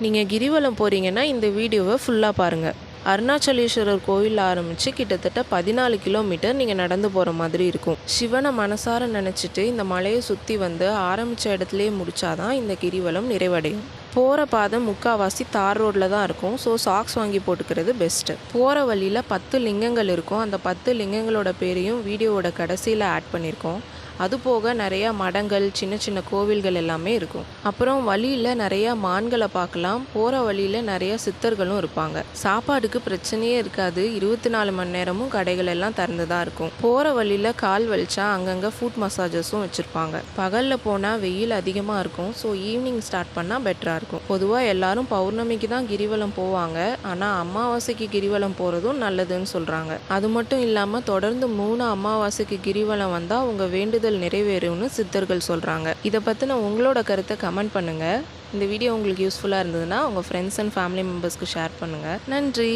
நீங்கள் கிரிவலம் போகிறீங்கன்னா இந்த வீடியோவை ஃபுல்லாக பாருங்கள். அருணாச்சலேஸ்வரர் கோயில் ஆரம்பித்து கிட்டத்தட்ட 14 கிலோமீட்டர் நீங்கள் நடந்து போகிற மாதிரி இருக்கும். சிவனை மனசார நினச்சிட்டு இந்த மலையை சுற்றி வந்து ஆரம்பித்த இடத்துலையே முடித்தாதான் இந்த கிரிவலம் நிறைவடையும். போகிற பாதை முக்கால்வாசி தார் ரோட்டில் தான் இருக்கும். ஸோ சாக்ஸ் வாங்கி போட்டுக்கிறது பெஸ்ட்டு. போகிற வழியில் 10 லிங்கங்கள் இருக்கும். அந்த 10 லிங்கங்களோட பேரையும் வீடியோவோட கடைசியில் ஆட் பண்ணியிருக்கோம். அது போக நிறையா மடங்கள், சின்ன சின்ன கோவில்கள் எல்லாமே இருக்கும். அப்புறம் வழியில் நிறையா மான்களை பார்க்கலாம். போகிற வழியில் நிறையா சித்தர்களும் இருப்பாங்க. சாப்பாடுக்கு பிரச்சனையே இருக்காது. 24 மணி நேரமும் கடைகள் எல்லாம் திறந்து தான் இருக்கும். போகிற வழியில் கால் வலிச்சா அங்கங்கே ஃபுட் மசாஜஸும் வச்சுருப்பாங்க. பகலில் போனால் வெயில் அதிகமாக இருக்கும். ஸோ ஈவினிங் ஸ்டார்ட் பண்ணால் பெட்டராக இருக்கும். பொதுவாக எல்லாரும் பௌர்ணமிக்கு தான் கிரிவலம் போவாங்க. ஆனால் அமாவாசைக்கு கிரிவலம் போகிறதும் நல்லதுன்னு சொல்கிறாங்க. அது மட்டும் இல்லாமல் தொடர்ந்து 3 அமாவாசைக்கு கிரிவலம் வந்தால் உங்கள் வேண்டுதல் நிறைவேறும்னு சித்தர்கள் சொல்கிறாங்க. இதை பற்றின உங்களோட கருத்தை கமெண்ட் பண்ணுங்கள். இந்த வீடியோ உங்களுக்கு யூஸ்ஃபுல்லாக இருந்ததுன்னா உங்கள் ஃப்ரெண்ட்ஸ் அண்ட் ஃபேமிலி மெம்பர்ஸ்க்கு ஷேர் பண்ணுங்கள். நன்றி.